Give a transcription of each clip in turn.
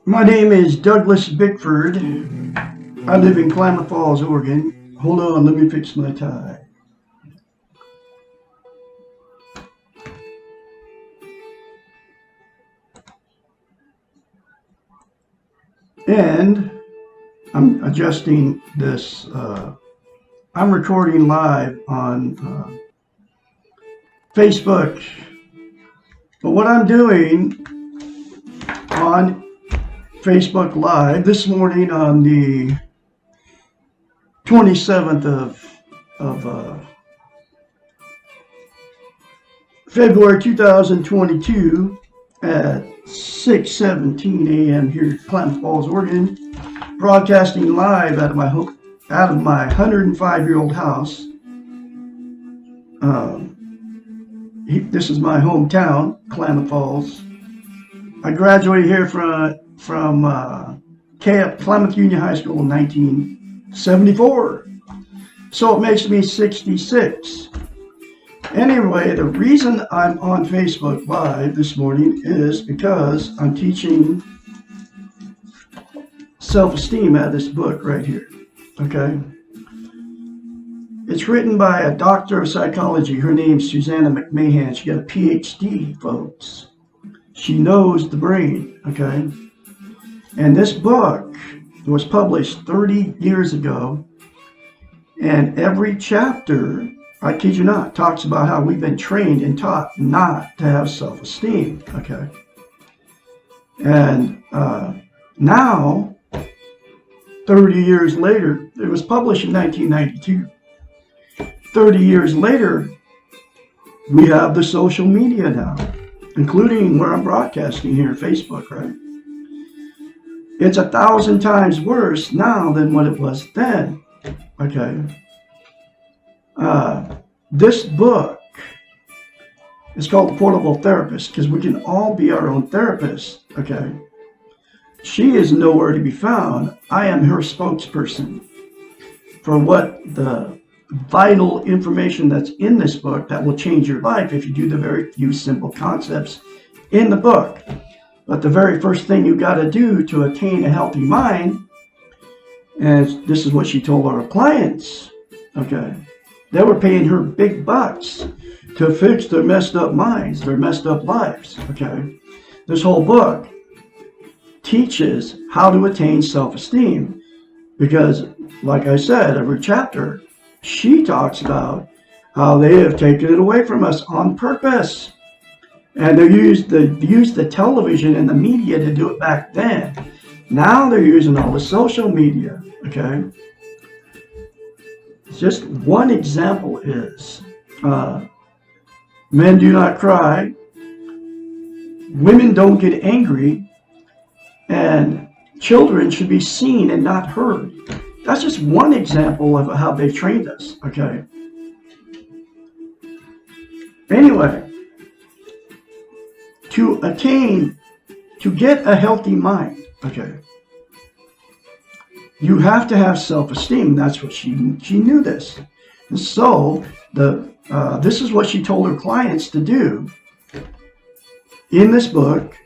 My name is Douglas Bickford. I live in Klamath Falls, Oregon. Hold on, let me fix my tie. And I'm adjusting this. I'm recording live on Facebook. But what I'm doing on Facebook Live this morning on the 27th of February 2022 at 6:17 a.m. here in Klamath Falls, Oregon, broadcasting live out of my 105-year-old house. This is my hometown, Klamath Falls. I graduated here from Klamath Union High School in 1974. So it makes me 66. Anyway, the reason I'm on Facebook Live this morning is because I'm teaching self-esteem out of this book right here. Okay? It's written by a doctor of psychology. Her name's Susanna McMahon. She got a PhD, folks. She knows the brain, okay? And this book was published 30 years ago. And every chapter, I kid you not, talks about how we've been trained and taught not to have self-esteem, okay? And now, 30 years later, it was published in 1992. 30 years later, we have the social media now, including where I'm broadcasting here, Facebook, right? It's 1,000 times worse now than what it was then, okay? This book is called The Portable Therapist because we can all be our own therapist, okay? She is nowhere to be found. I am her spokesperson for what the vital information that's in this book that will change your life if you do the very few simple concepts in the book. But the very first thing you got to do to attain a healthy mind, and this is what she told our clients, okay? They were paying her big bucks to fix their messed up minds, their messed up lives, okay? This whole book teaches how to attain self-esteem because, like I said, every chapter, she talks about how they have taken it away from us on purpose. And they used the television and the media to do it back then. Now they're using all the social media, okay? Just one example is men do not cry, women don't get angry, and children should be seen and not heard. That's just one example of how they've trained us, okay? Anyway, to get a healthy mind, okay, you have to have self-esteem. That's what she knew this. And so this is what she told her clients to do in this book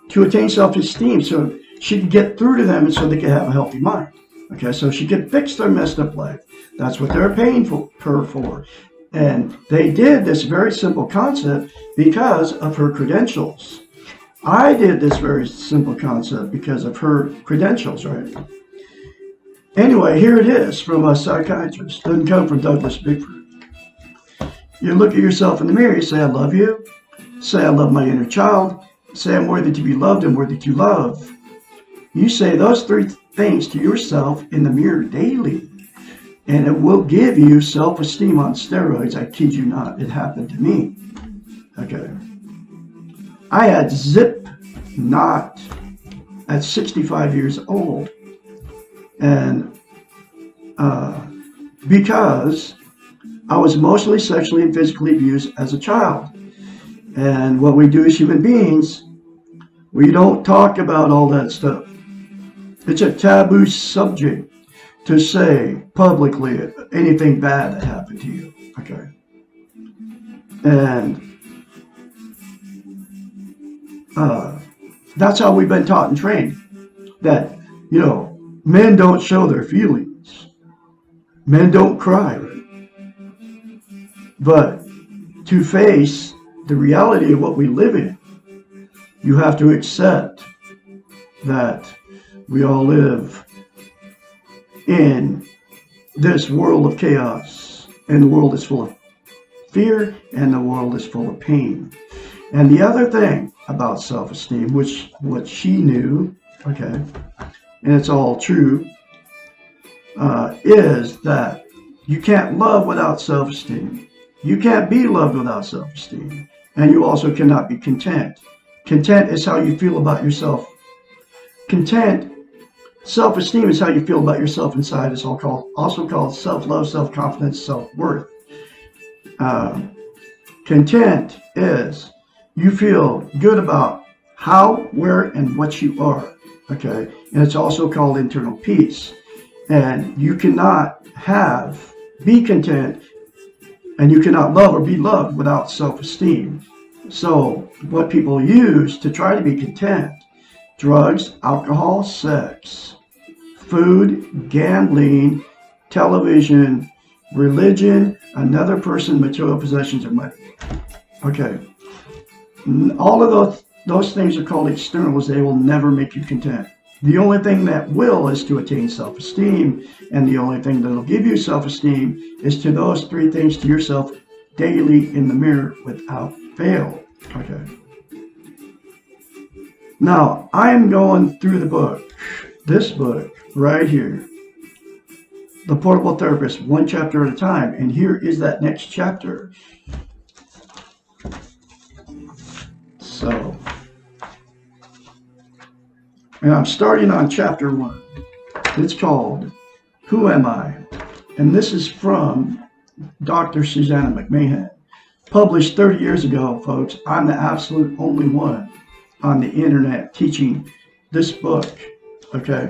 to attain self-esteem. So she could get through to them and so they could have a healthy mind. Okay, so she could fix their messed up life. That's what they're paying her for. And they did this very simple concept because of her credentials. I did this very simple concept because of her credentials, right? Anyway, here it is from a psychiatrist. Doesn't come from Douglas Bickford. You look at yourself in the mirror, you say, I love you. Say, I love my inner child. Say, I'm worthy to be loved and worthy to love. You say those three things to yourself in the mirror daily, and it will give you self-esteem on steroids. I kid you not. It happened to me. Okay. I had zip knot at 65 years old. And because I was emotionally, sexually, and physically abused as a child. And what we do as human beings, we don't talk about all that stuff. It's a taboo subject to say publicly anything bad that happened to you. Okay. And That's how we've been taught and trained. That, men don't show their feelings. Men don't cry. But to face the reality of what we live in, you have to accept that we all live in this world of chaos, and the world is full of fear, and the world is full of pain. And the other thing about self-esteem, which what she knew, okay, and it's all true, is that you can't love without self-esteem. You can't be loved without self-esteem. And you also cannot be content. Content is how you feel about yourself. Self-esteem is how you feel about yourself inside. It's also called self-love, self-confidence, self-worth. Content is you feel good about how, where, and what you are. Okay? And it's also called internal peace. And you cannot be content, and you cannot love or be loved without self-esteem. So what people use to try to be content: drugs, alcohol, sex, food, gambling, television, religion, another person, material possessions, or money. Okay. All of those things are called externals. They will never make you content. The only thing that will is to attain self-esteem, and the only thing that will give you self-esteem is to those three things to yourself daily in the mirror without fail. Okay. Now, I am going through this book right here, The Portable Therapist, one chapter at a time, and here is that next chapter. So, and I'm starting on chapter 1. It's called Who Am I? And this is from Dr. Susanna McMahon. Published 30 years ago, folks. I'm the absolute only one on the internet teaching this book. Okay?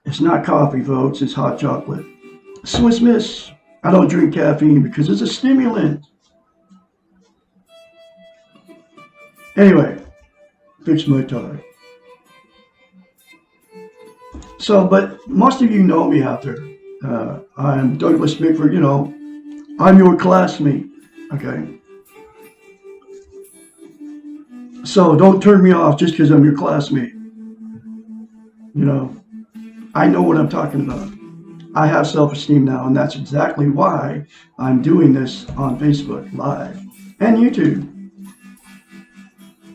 It's not coffee, folks. It's hot chocolate. Swiss Miss. I don't drink caffeine because it's a stimulant. Anyway, fix my tie. So, but most of you know me out there. I'm Douglas Bickford, I'm your classmate, okay? So don't turn me off just because I'm your classmate. I know what I'm talking about. I have self-esteem now, and that's exactly why I'm doing this on Facebook Live and YouTube.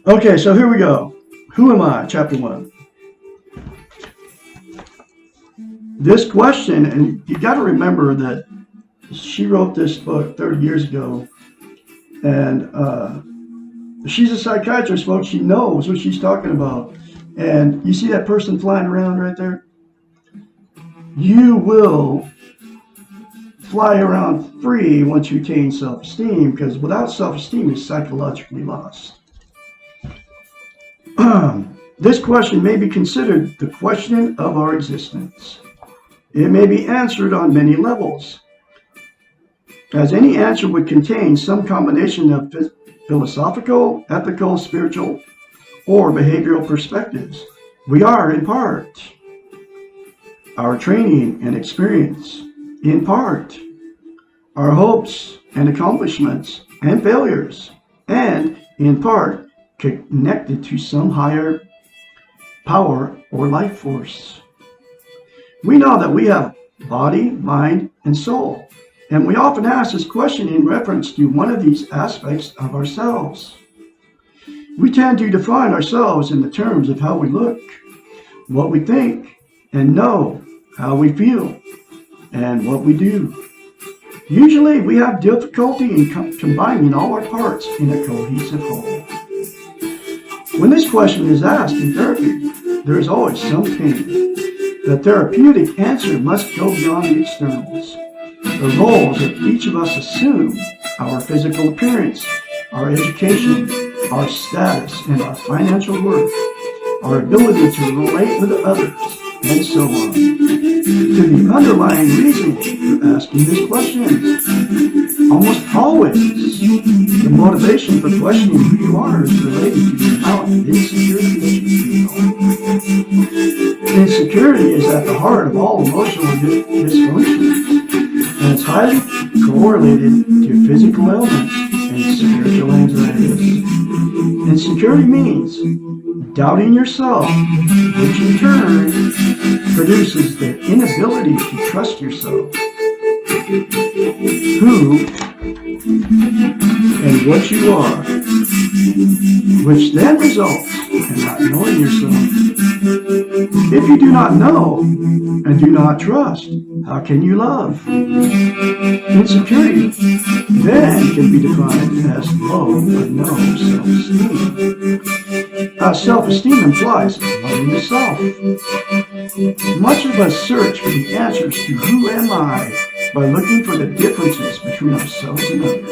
Okay, so here we go. Who am I? Chapter 1. This question, and you got to remember that she wrote this book 30 years ago, and she's a psychiatrist, folks. She knows what she's talking about. And you see that person flying around right there? You will fly around free once you attain self-esteem, because without self-esteem, you're psychologically lost. This question may be considered the question of our existence. It may be answered on many levels, as any answer would contain some combination of philosophical, ethical, spiritual, or behavioral perspectives. We are, in part, our training and experience, in part, our hopes and accomplishments and failures, and in part, connected to some higher power or life force. We know that we have body, mind, and soul, and we often ask this question in reference to one of these aspects of ourselves. We tend to define ourselves in the terms of how we look, what we think, and know, how we feel, and what we do. Usually, we have difficulty in combining all our parts in a cohesive whole. When this question is asked in therapy, there is always some pain. The therapeutic answer must go beyond the externals. The roles that each of us assume, our physical appearance, our education, our status, and our financial worth, our ability to relate with others, and so on, to the underlying reason for asking this question. Almost always, the motivation for questioning who you are is related to the amount of insecurity that you feel. Insecurity is at the heart of all emotional dysfunction, and it's highly correlated to physical ailments and spiritual anxieties. Insecurity means doubting yourself, which in turn produces the inability to trust yourself, who and what you are, which then results in not knowing yourself. If you do not know and do not trust, how can you love? Insecurity then can be defined as low or no self-esteem. Self-esteem implies loving the self. Much of us search for the answers to who am I by looking for the differences between ourselves and others.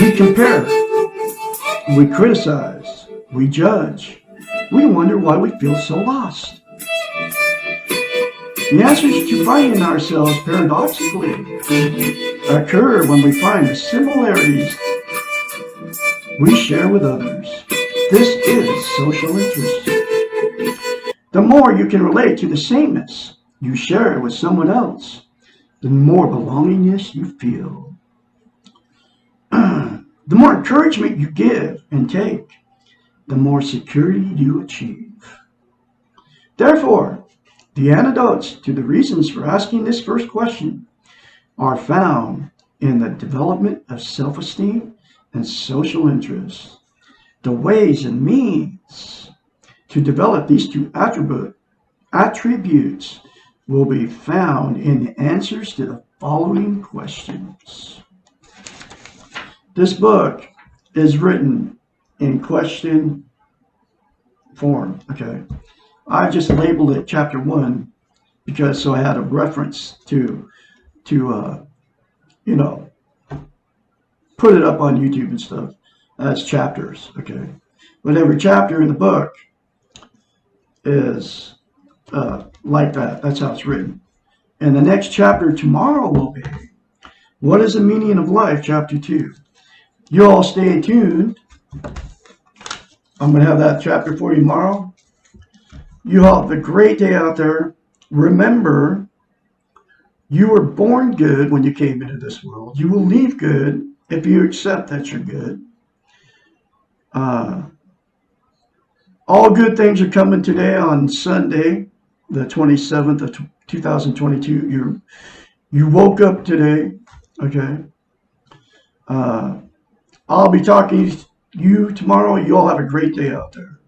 We compare, we criticize, we judge, we wonder why we feel so lost. The answers to finding ourselves paradoxically occur when we find the similarities we share with others. This is social interest. The more you can relate to the sameness you share with someone else, the more belongingness you feel. The more encouragement you give and take, the more security you achieve. Therefore, the antidotes to the reasons for asking this first question are found in the development of self-esteem and social interest. The ways and means to develop these two attributes will be found in the answers to the following questions. This book is written in question form, okay? I just labeled it chapter 1 because so I had a reference to put it up on YouTube and stuff as chapters, okay? But every chapter in the book is like that. That's how it's written. And the next chapter tomorrow will be, What is the Meaning of Life, chapter 2. You all stay tuned. I'm going to have that chapter for you tomorrow. You all have a great day out there. Remember, you were born good when you came into this world. You will leave good if you accept that you're good. All good things are coming today on Sunday, the 27th of 2022. You woke up today, okay? I'll be talking to you tomorrow. You all have a great day out there.